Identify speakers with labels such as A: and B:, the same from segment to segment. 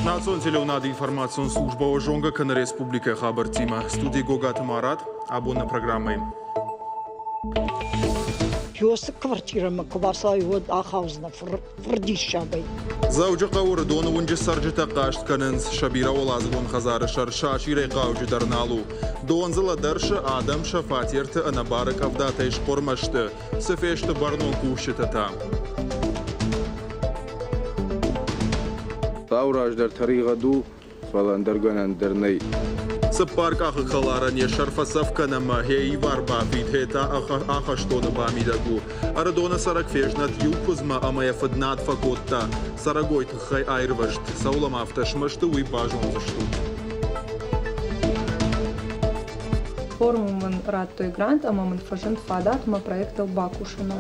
A: Национ телеунад информацион служба ожонга Кана Республика Хабартима. Студии Гогат Марат, абонна программой.
B: Квартирама квасай вот ахаузна фрдишабай.
A: Заужа қауыры доны унжы саржыта қашт канынс шабира олазгон хазары шарша шире қаужы дарналу. Донзыла даршы адам шафатерті анабары кавдата иш қормашты. Сыфешті барнон кушыты там.
C: Таураждар таригаду фаландарганандерней.
A: Сапарк ахалара не шарфасавка на магей варба видхета ахаштона бамидагу. Арадона саракфежнат юкузма амая фаднат факотта. Сарагойт хай айрвашт. Саулам автошмашты уй бажон зашту.
D: Форумын рад той грант, а мамын фажент фадат ма проектал Бакушина.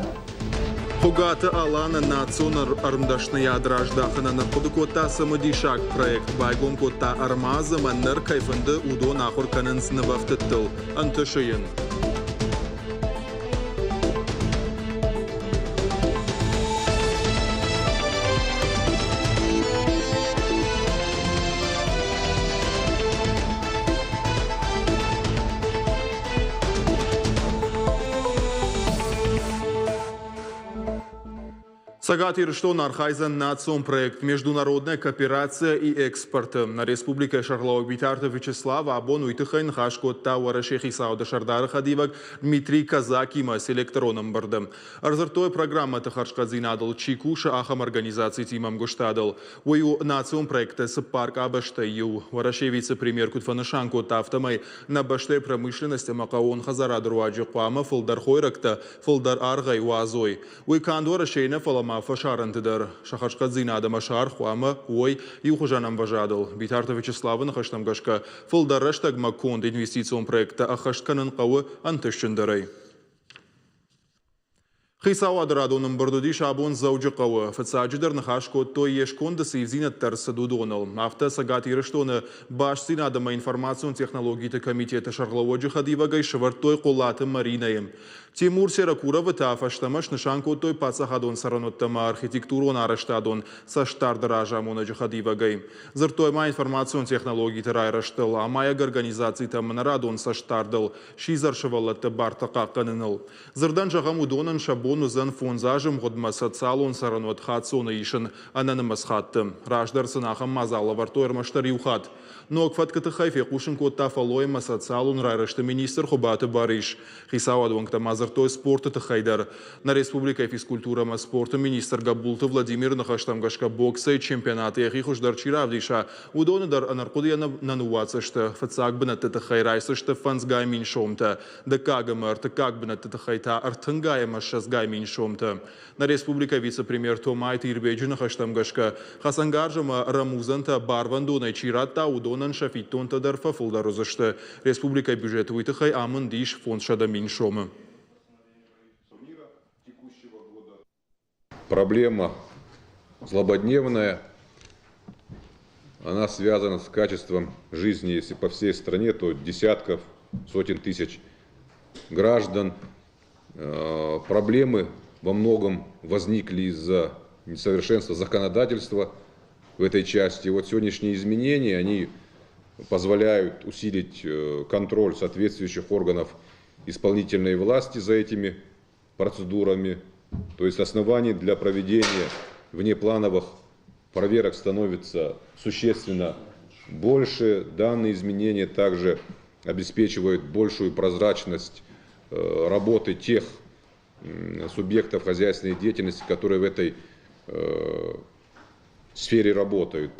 A: Хугата Алана национар армдашная драждахана на подукота самодишак проект байгон кота армаза маннар кайфында удо нахур кананс навафтаттыл антышыйын. Сагатир, что Нархайзен национ проект «Международная кооперация и экспорт» на Республике Шарлова Битарта Вячеслава Абону и Тыхайн Хашкот Тауара Шехи Сауда Шардара Хадивак Дмитрий Казакима с электронным бардом. Арзартой программа Тахаршкадзинадал Чикуша Ахам организации Тимам Гуштадал. Вою национ проекта с парк Абаштаю. Варашей вице-премьер Кутфанышанко Тафтамай на баште промышленности Макаон Хазара Друаджи Пама Фулдар Хойракта Фулдар Аргай Уазой. Уиканду Варашейна Фалама Фашарантыдар. Шахашкадзина Адамашар Хуама Ой Юхужанам Важадал. Битарта Вячеслава Нахаштам Гашка Фулдараштаг Маконд инвестицион проекта Ахашканан Кауы Антышчендарай. Хисава драдоным бардуди шабон заужи қауы. Фацаджидар нахашко той ешконда сейвзинат тарсаду донал. Авто сагат ирыштоны башсин адама информацион технологии комитета Шарловоджи Хадивагай швартой қолаты Маринайым. Тимур Серакурова тафаштамаш нышанко той пацахадон сараноттама архитектурон араштадон са штардаража монаджи Хадивагай. Зартойма информацион технологии тарайраштал, а маяг организации таманарадон са штардал, шизаршавалатта бартақа қаныныл. Зардан жағаму донан шабон узан фонзажым годма социалон саранот хатсона ишын ананымыз хатты. Раждар сынахам мазалы вартойрмаштар юхат. Но кфаткаты хайфе кушын котта фалойма социалон райрашты министр Хубаты Бариш. Хисауадвангта мазартой спорта тахайдар. На республика физкультура спорта министр Габулты Владимир Нахаштамгашка бокса и чемпионаты яхихушдар чиравдиша. Удоныдар анаркудия нануацашты. Фацак бінатты тахайрайсашты фансгай миншомта. Да кагамар, как бінатты тахайта артынгайма шазгай миншомта. На республика вице-премьер Томай Тирбеджи Нахаштамгашка. Хасангаржама Рамузанта Барвандона чиратта удонан шафитонта дарфа фулдарузашты. Республика бюджета витахай амын диш фонд шада миншома.
C: Проблема злободневная, она связана с качеством жизни, если по всей стране, то десятков, сотен тысяч граждан. Проблемы во многом возникли из-за несовершенства законодательства в этой части. Вот сегодняшние изменения, они позволяют усилить контроль соответствующих органов исполнительной власти за этими процедурами. То есть оснований для проведения внеплановых проверок становится существенно больше. Данные изменения также обеспечивают большую прозрачность работы тех субъектов хозяйственной деятельности, которые в этой сфере работают.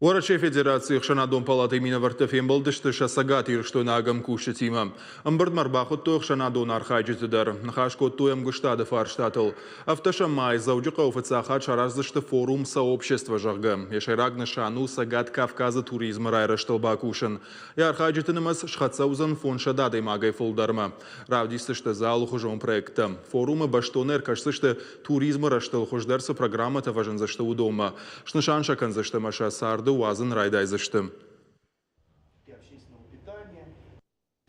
A: Вараче Федерации Хшанадон палаты Минавартафем балдышты шасагатир, что на агам кушатима. Амбард марбахот то Хшанадон архайджитыдар. Нахашко тоем гуштады фарштатыл. Автошамай заудюка офицахат шаразышты форум сообщества жарга. Ешайраг нашану сагат Кавказа туризма райраштал бакушин. И архайджитынымыз шхатсаузан фон шадады магай фолдарма. Равдистышты залу хужон проекта. Форумы баштонер кашсышты туризма раштал хуждарса программа таважен зашты удома. Шнышан шакан зашты маша сарды уазын райдайзышты.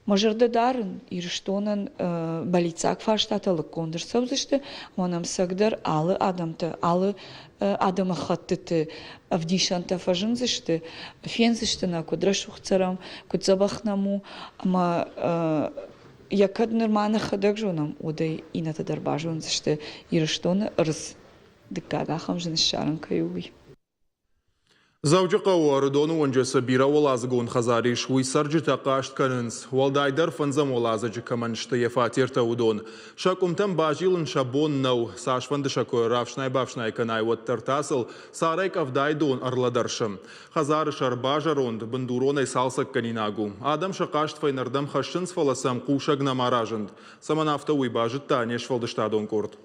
E: Можерде дарын ирштонен балицак фарштаталық кондырсаузышты, онам сагдыр алы адамты, алы адамы хаттыты авдишанта фажынзышты, фензышты на кудрашухцарам, кудзабахнаму, ама якад нормально хадак жонам, удай ината дарбажонзышты ирштоны рыз диккадахам жын шаран каюй.
A: Завжди Родону онжасы бира олазығын қазариш уйсаржы тақашт канынс. Уалдайдар фанзам олазыжы каманшты ефатирта удон. Шакумтам бажилын шабон нау. Сашванды шако равшнай-бавшнай канай уаттартасыл сарайк авдайдон арладаршым. Қазарыш арбажаронд бандуронай салсак канинагу. Адам шақашт файнардам хашынс фаласам кушагна маражынд. Саманафта уйбажытта нешфалдыштадон корт.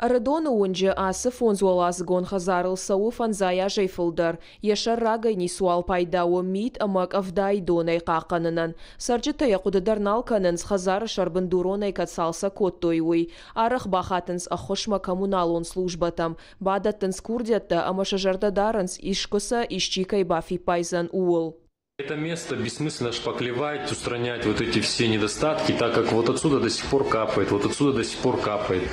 F: Родону онжы асы фонзуалазгон хазарыл сау фанзая жайфылдар. Ешар рагай нисуал пайдауы мид амак авдай донай қақанынан. Саржытая құдыдарнал канынс хазары шарбындуронай катсалса коттойуй. Арық бахатынс ахошма коммуналон службатам. Бадаттынс курдятта амашажардадарынс ишкоса ишчикай бафи пайзан уол.
G: Это место бессмысленно шпаклевать, устранять вот эти все недостатки, так как вот отсюда до сих пор капает, вот отсюда до сих пор капает.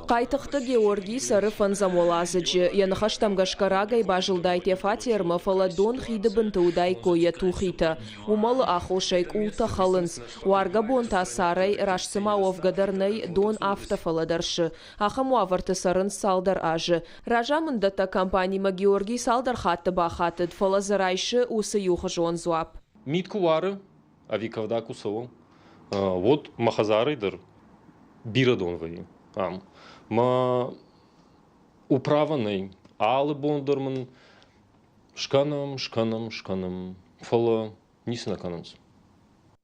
F: Қайтықты Георгий сары фанзамолазыжы. Янахаштам гашкарагай бажылдайт ефатер мафаладон хиды бынтаудай коя тухита. Умалы ахошайк улта халынс. Уарга бонта сарай рашсыма овгадарнай дон автофаладаршы. Ахаму аварты сарын салдар ажы. Ражамындата компанима Георгий салдар хатты бахатыд. Фалазарайшы усы юхы жон зуап.
G: Митку вары, авиковда кусову. Вот махазарайдыр бирадон ваи. Ма управанай, алы бондырмын шканам, фала нисына канымыз.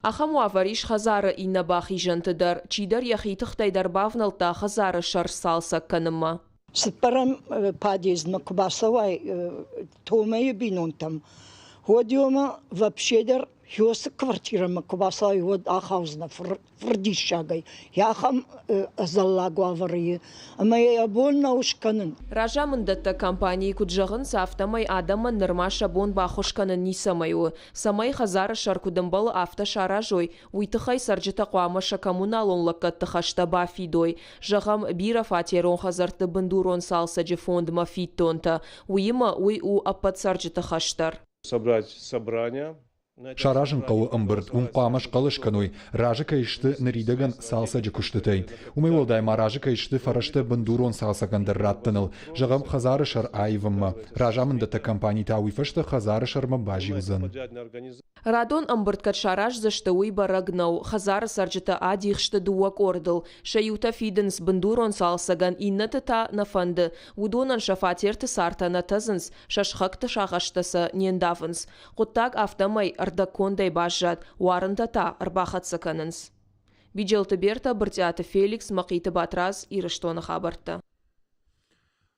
F: Ахаму авариш хазары инна бахи жантыдар, чидар яхитықтайдар бавналта хазары шар салса каныма.
B: Сыпарам подъездма кубасовай томаю бинунтам. Ходиома вообще Хёс квартирама кубасай вот ахаузна фрдишагай. Яхам заллагу аварии. Ама я больно ушканын.
F: Ражамындатта компании куджағын сафтамай адама нырмаша бон бахошканын нисамайу. Самай хазары шаркудымбалы авта шаражой. Уйтыхай саржыта қуамаша коммуналон лаккатты хашта бафидой. Жағам бира фатерон хазарты бындурон салса же фонд мафиттонта. Уйыма уй у аппат саржыта хаштар.
H: Собрать собрание.
I: Шаражын қауы ымбырд, қамаш қалыш кануй, ражы кайшты наридаган салса жекуштытай. Умайлодай маражы кайшты фарашты бандурон салса гандарраттыныл. Жағам хазары шар айвымма. Ражамындата компании тауифашты хазары шарма бажилзан.
F: Радон ымбырдкат шараж зашты уй барагнау. Хазары саржыта адихшты дуак ордыл. Шаюта фиденс бандурон салсаган иннаты та нафанды. Удонан шафатерты сартана тазынс, шашхакты шағаштасы нендавынс. Құттак автомай ардакондай бажат, уарындата арбахатса канынс. Биджелты берта бұртяты Феликс мақиты батраз ирыштоны хабарты.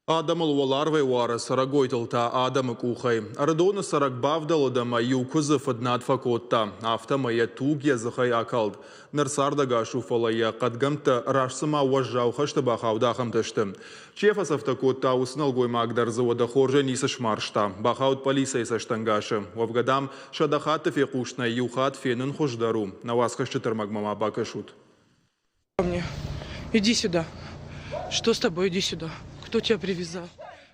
A: Адамыл оларвай уары сарагойтылта адамы кухай. Ардоны сарак бавдалыдама юкузы фыднат факотта. Автама я туг языхай акалд. Нырсарда шуфалая қадгамты рашсыма уажжау хашты бахаудахам тышты. Чефас автокотта уснал гоймагдар завода хоржа нисыш маршта. Бахауд полисай саштангашы. Вавгадам шадахаты фекушна юхат фенын хождару. На вас хашчытыр магмама бакашут.
J: Иди сюда. Что с тобой? Иди сюда. Кто тебя привязал?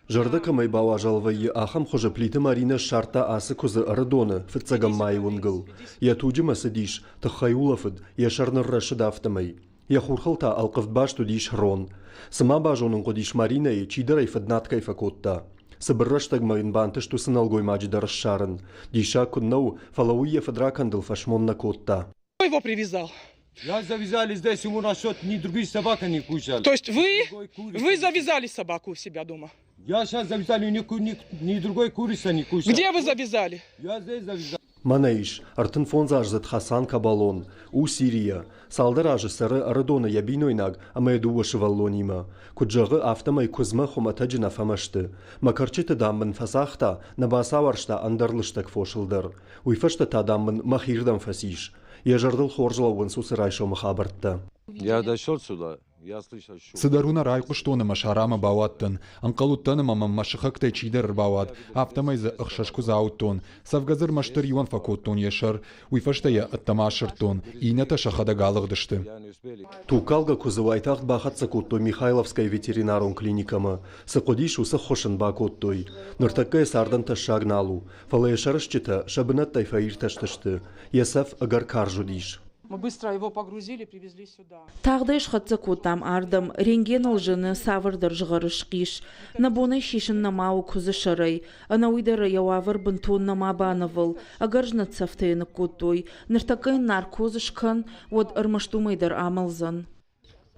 H: Жардыка май бауа жалвайы ахам хожа плиты Марина шарта асы кузы Родоны, фыцагам май унгыл. Я туджима сидиш, тахаюлафыд, я шарныр рашыда автомай. Я хурхалта алқыфт баш тудиш рон. Сама бажонын кодиш Марина и чидарай фыднаткай факотта. Сыбырраштаг майын бантыш тусын алгой маджидар шарын. Диша куннау фалауия фадракандыл фашмон на котта.
J: Кто его привязал?
K: Я завязали здесь, ему на счет ни другие собака не кушали.
J: То есть вы завязали собаку у себя дома?
K: Я сейчас завязали, ни другой курица не кушал.
J: Где вы завязали?
K: Я здесь завязал.
H: Манаиш, артын фонзажзат Хасан Кабалон, у Сирия. Салдаражы сары Родона ябинойнаг, амайду вашываллонима. Куджағы автомай кузма хуматаджина фамашты. Макарчыты дамбын фасахта, набасаваршта андарлыштак фошылдар. Уйфашта тадамбын махирдам фасиш. Я жардыл хоржлауын сусырайшо махабартта.
K: Я дошел сюда,
I: Сыдаруна райқуштоны машарама бауаттын, анқалуттаны мамам машықықтай чидер бауат, автомайзы ұқшашку зауттон, савгазыр маштыр юан факоттон ешар, уйфаштая аттамашыртон, инета шахада галығдышты.
H: Тукалга кузывайтақт бақат сакоттой Михайловскай ветеринарон клиникама, сақодишу сақхошын бақоттой, нұртаккай сардан ташагналу, фалаешарышчыта шабынат тайфаир таштышты, ясав агар каржудиш.
J: Мы быстро его погрузили, привезли сюда.
L: Тағдайш қатсы котам ардым, ренген алжыны савырдыр жығырыш қиш. Набоны шишін намау күзі шарай, ана уйдары яуавыр бінтон нама банывыл, агаржны цафтайны коттой, ныртакайн наркозышкан, вот ырмыштумайдар амалзан.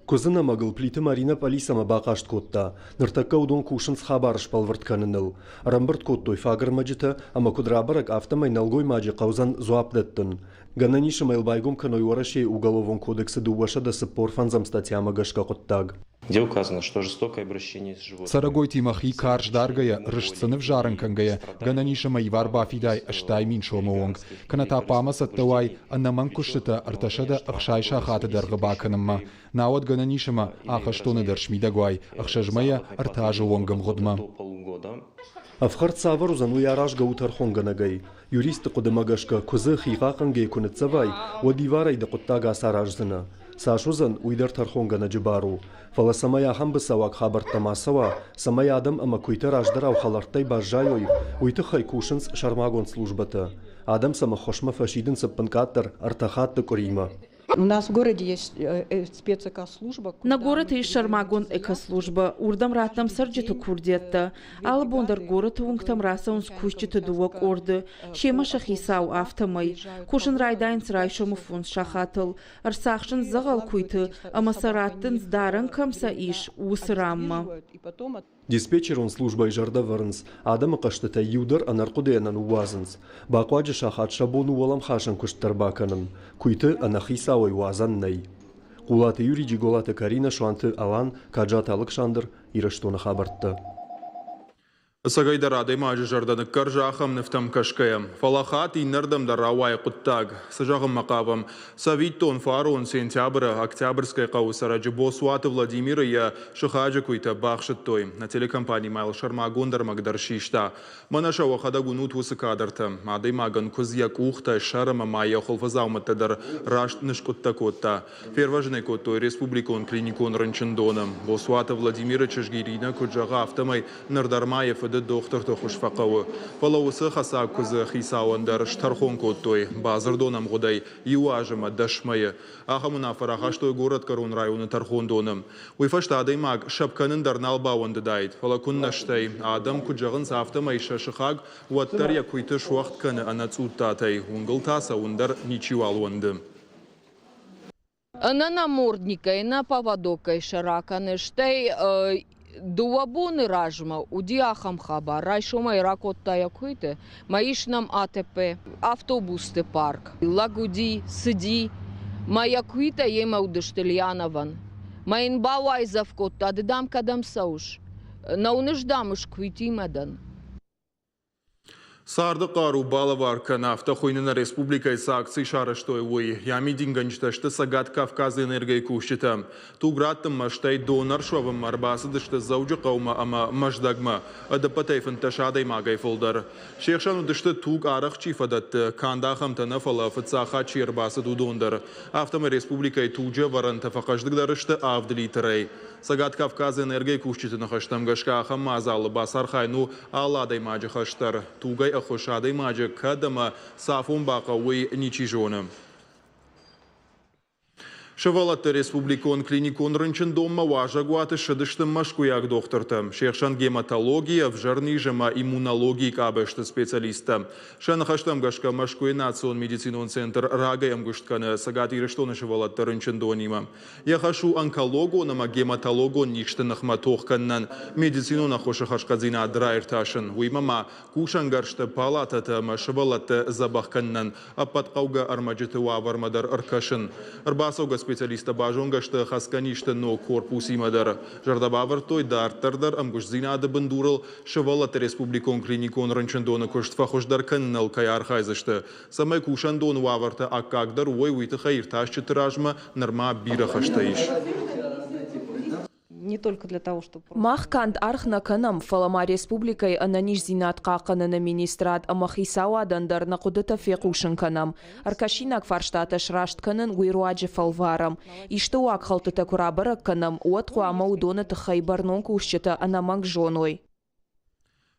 H: Кузына магыл плиты Марина полисама бақашт котта, ныртакка удон кушын схабарыш палвыртканыныл. Арамбырт коттой фагыр маджита, ама кудрабарак автомай налгой маджи қаузан зуаптеттін. Гананиша майлбайгум каной уарашей уголовом кодекса дуаша да сапорфанзам статьяма гашка коттаг.
M: Где указано, что жестокое обращение с животными.
I: Сарагой тимахи карж даргая, рышцыны в жарынкангая, гананиша майвар бафидай аштай миншомоонг. Каната памас аттавай, аннаман кушыта арташада ахшайша хаты даргабаканымма. Науат гананишама ахаштоны даршмидагвай, ахшажмая артажу вонгам годма.
H: Афхарт савару зану яраш гаутархон ганагай. Юрист кудамагашка кузы хиқақанге кунытсавай, вадиварай да коттага саражзына. Сашузан уйдар тархон гана джибару. Фаласамая хам бысавак хабар тамасава, самая адам ама куйтар аждарау халартай бажайой, уйты хайкушынс шармагон службата. Адам сама хошма фашидын саппанкаттар артахатты корима.
N: У нас в городе есть спецэкослужба.
L: На город есть Шармагон экослужба. Урдам ратам сарджиту курдетта. Ала бондар город унгтам раса он скущиты дуак орды. Шема шахисау автомай. Кушын райдайнс райшому фунс шахатыл. Арсахшын загал куйты. Амасараттын сдаран камса иш усрамма.
H: Диспетчер он службой жарда варнс. Адам каштата юдар анаркуденан уазанс. Бакваджи шахат шабону валам хашан куштарбаканын. Куйты анахисау уазаннай. Кулаты юриджи голаты Карина шуанты Алан Каджат Александр ираштона хабартта.
A: Сагайдар адайма ажжарданы каржахам нефтам кашкаям. Фалахат и нардам дарауай куттаг. Сажахам макавам. Савиттон фарон сентября октябрьская каусараджи Босуаты Владимира я шахаджа куйта бахшаттой. На телекомпании Майл Шармагон дармагдаршишта. Манаша вахадагунут вусакадарта. Адаймаган кузьяк ухта шарама майя холфазауматадар рашт нышкуттакотта. Перважный коттой республикон клиникон ранчандоном. Босуаты Владимира Чашгирина куджага автомай нардармаев доктор Тохушфакова. Полоусы хаса кузы хисауандар штархон коттой. Базардонам годай юажама дашмая. Ахамуна фарахаштой город Карун районы Тархондоном. Уйфашта адаймаг шапканын дарнал бауанды дайд. Фалакун наштай. Адам куджагын сафтамай шашихаг уаттар якуйты шуахтканы анацуттатай. Унгылтаса ундар ничивалуанды.
O: На намордника и на поводока и шараканы штай дуабоны ражма, удиахам хаба, райшома и ракотта якуйте, маишнам АТП, автобусты парк, лагуди, сиди, маякуйта ема удыштельянован, маинбауай завкотта, аддам кадам сауш, наунеждамыш куйти мадан.
A: Сарды қару балы бар кана автохойнына республика акции шарыштой уй. Ями динганчташты сагат Кавказ энергия кушчита. Туграттым маштай донар шовым марбасы дышты заужы қаума ама маждагма. Адапатай фанташадай магай фолдар. Шехшану дышты туг арах чифадатты. Кандахам танафала фыцаха чирбасы дудондар. Автомы республика туджа варанта фақаждыгдарышты авдылитерей. Сагат Кавказ энергия кушчита нахаштам гашкаха мазалы басар хайну аладай маджи хаштар. Тугай ахошадай маджи кадама сафун бақауи ничижоны. Шавалатты республикон клиникон рынчындомма важа гуаты шыдыштым машкуяк докторты. Шехшан гематология, вжарный жема иммунологии кабышты специалиста. Шанахаштам гашка машкуя национ медицинон центр рагаям гуштканы сагат ирыштоны шавалатты рынчындонима. Яхашу онкологонама гематологон ништынах матохканнан медицинон ахоша хашкадзина драйрташын. Уймама кушангаршты палататама шавалатты забахканнан аппаткауга армаджыты вавармадар аркашын. Арбасауга специалиста бажонга что хасканишта но корпус имадар. Жардабавар той дартардар амгуш зинады бандурал шавалат республикон клиникон ранчандона коштфа хошдар каннал кай архайзашты. Самай кушандон ваварта аккагдар уй уйты хайрташ читражма нарма бира хаштаиш.
N: не только для того, чтобы...
F: Мах канд архна канам фалама республикой ананиш зинат қақынына министрат амахисауа дандар на кудыта феқушын канам. Аркашинак фарштата шрашт канын уируаджи фалварам. Иштуак халтыта курабарак канам уатку амаудона тахайбарнон кушчата анаманг жоной.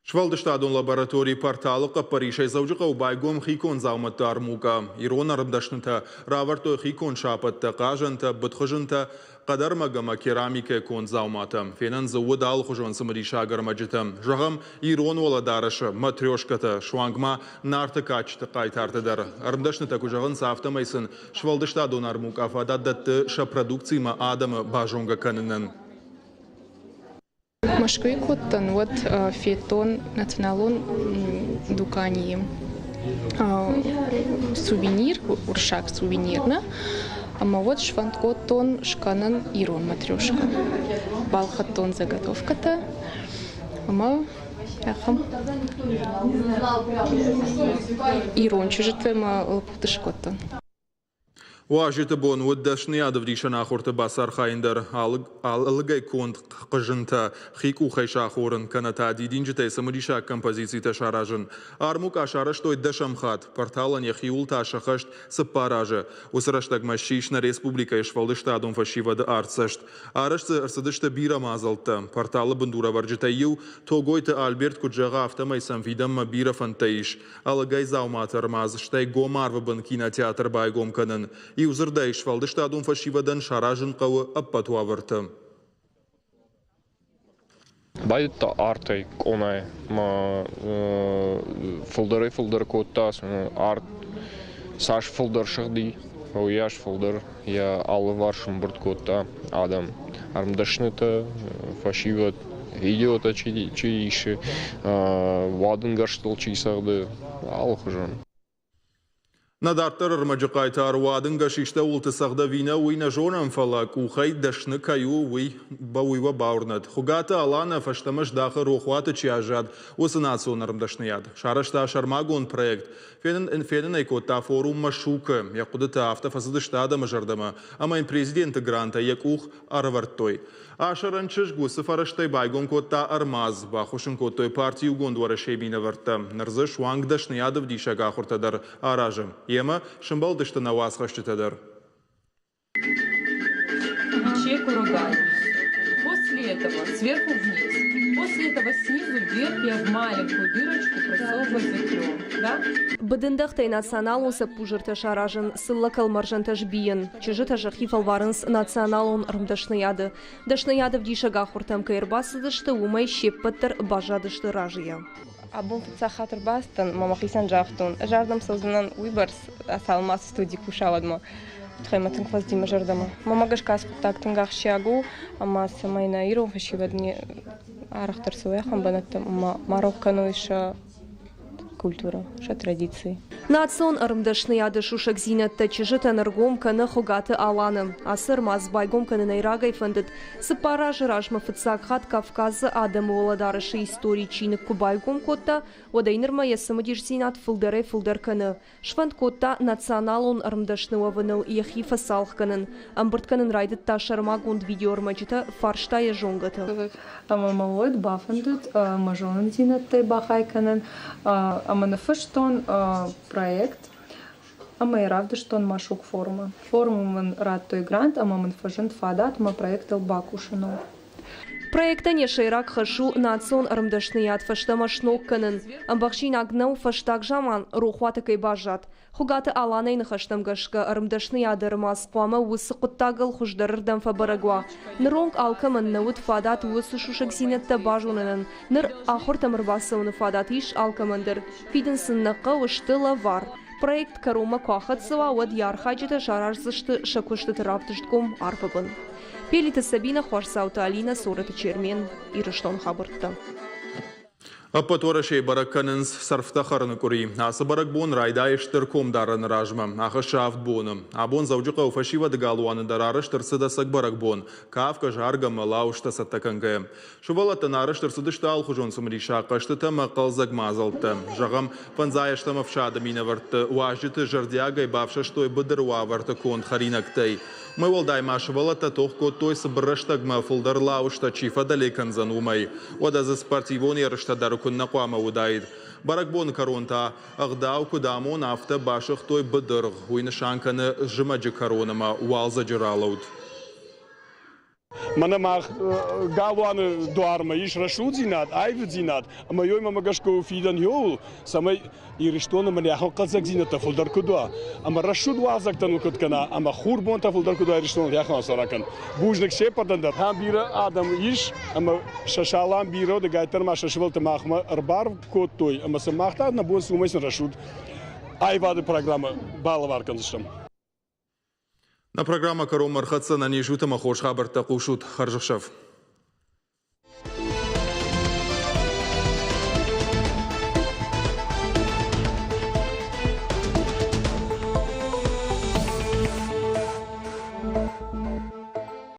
A: Швалдыштадон лабораторий порталы Паришай заужыға убайгом хикон зауматты армука. Ирон арымдашнынта раварто хикон шапатты қажынта, бұтқыжынта қадармагама керамика кон зауматы. Фенен зауыд алхужон сымыриша гармаджыты. Жағым ирон оладарышы, матрешкаты, шуангма нарты качты қайтартыдар. Арымдашнынта күжағын сафтамайсын Швалдыштадон армука фададдатты шапродукцияма адамы бажонга канынын.
P: Машкой коттан вот фетон националон дукани сувенир уршак сувенирна, ама вот шванткоттон шканан ирон матрешка, балхаттон заготовката, ама ирон чужитвема лапутышкоттон.
A: Уажеті бон өддашны адывдишан ақорты басар қайындар алығай конд қыжынта хику хайшақорын каната дидинжітай самыриша композицията шаражын. Армук ашарышт өддашам хат, порталан яхиул ташақышт сыппаражы. Осыраштаг машишна республика ешвалдыштадон фашивады арцышт. Арышты ырсыдышты бира мазалты. Порталы бындура варжыта ю, тогойты Альберт Куджаға автомайсам видамма бира фантаиш. Алығай зауматыр мазыштай гомарвы бын кинотеатр байгом канын. И узырдай Швалдыштадон фашивадан шаражын қауы аппатуавырты.
Q: Байдытта артай конай фулдары коттас арт саш фулдар шыгды ояш фулдар я алы варшым бұрт котта адам армдашныта фашиват видеота чииши вадын гарштыл чисағды алхыжан.
A: Надартар армаджықайтар уадын гашишта ултысағда вина уйна жонам фалак, ухай дашны каю уй бауйва баурнат. Хугата алана фаштамыш дахы рухуаты чиажад, усынацион армдашны яд. Шарашта шармагон проект. Фенен айкотта форум машука, якудыта автофазыдыштада мажардама, амайн президенты гранта якух аравартой. Ашаранчыш гусы фараштай байгон котта армаз, бахушын коттой партию гондуара шейбина варта. Нарзы шуангдашны ядов дишага хуртадар аражым. Ема шымбалдышты наваз хашчытадар.
D: Ячейку ругать. После этого сверху вниз. После этого снизу вверх я в маленькую дырочку просовываю заклём. Да?
R: Быдындахтай национал уса пужырты шаражын сыллакал маржанташ биен. Чыжыта жахи фалварынс национал он рымдашны яды. Дашны яды в дишага хуртам кайрбасыдышты умай щеппаттыр бажадышты ражия.
S: Абун цахатыр бастан мамахисан жахтун. Жардам созданан уйбарс асалмас студии кушавадма. Тхайматын класс дима жардама. Мамагаш кас тактын гахшиагу, ама самайна иру фашивадни арахтар суяхам банатта мароккану иша культура, ша традиции.
R: Национ арымдашны яды шушак зинатта чыжыт энергом каны хугаты аланы. Асыр маз байгом каны найрагай фандыт. Сыпаражы ражма фыцак хат Кавказы адамы оладарышы истории чийнік кубайгом котта, одайнырма ясымыдиш зинат фылдар каны. Шванд котта националон арымдашны вавыныл яхи фасалх канын. Амбырт канын райдыт ташарма гунд видеормачыта фарштая жонгаты.
D: Амамалойд бафандыт, мажонын зинаттай бахай канын, аманафыштон проект, ама и равда, что он машук форума. Форумын рад той грант, амамын фажент фадат, ма проект Бакушину.
R: Проекта не шейрак хашу национ арымдашны яд фашта машнок канын. Амбахшин агнау фаштак жаман рухвата кай бажат. Хугаты аланай нахаштам гашка арымдашны яды рымас қуама усы құттагыл хуждарырдан фабарагуа. Ныронг алкамын науд фадат усы шушак зинетта бажунанын. Ныр ахор тамырбасы фадат иш алкамындыр. Фиден сыннаққа уштыла вар. Проект карума кахатсыва уад ярхаджита жарарзышты шакушты тараптыштком арпабын. Пелита Сабина, Хуарсаута Алина, Сората Чермен, Ирыштон Хабыртта.
A: Аппатуара шей баракканынс сарфтахарны кури. Асы барак бон райдайыштыр комдарын ражма. Ахы шафт боным. Абон заужыqa уфашива дыгалуаны дарарыштырсы да сак барак бон. Кавка жарга малаушта саттаканга. Шувалаттан арыштырсыдышты алхужон сымриша қаштыта мақал загмазалты. Жағам панзайыштама фшады мина варты. Уажыты жардиагай бавша штой быдыруа варты кон харинактай. Мы волдай машвалата тохко той сбрыштагма фулдар лаушта чифа далекан занумай. Ода за спортивон ярышта дарукун нақуама удайд. Баракбон коронта агдау кудамон авто башах той быдырг. Уйны шанканы жымаджи коронама уалза джиралауд.
T: Mana mag gawaan doarma is rashud zinat, ayv zinat. Maar joh, maar gashko fidan joh. Samay irishton maar ja qazak zinat tafulder kudwa. Maar rashud wazak tanu kud kana. Maar khourbon tafulder kudwa irishton ja gaan sarakan. Boejnik shepadan dat. Han bira adam is. Maar shashalan biro de gaiter maar shashwal te mag maar erbar kotoy. Maar ze mag dat na boos umeis rashud. Ayva de programma balwarkan stam.
A: На программа «Каром Мархатса» на ней жута махош хабар такушут Харжашев.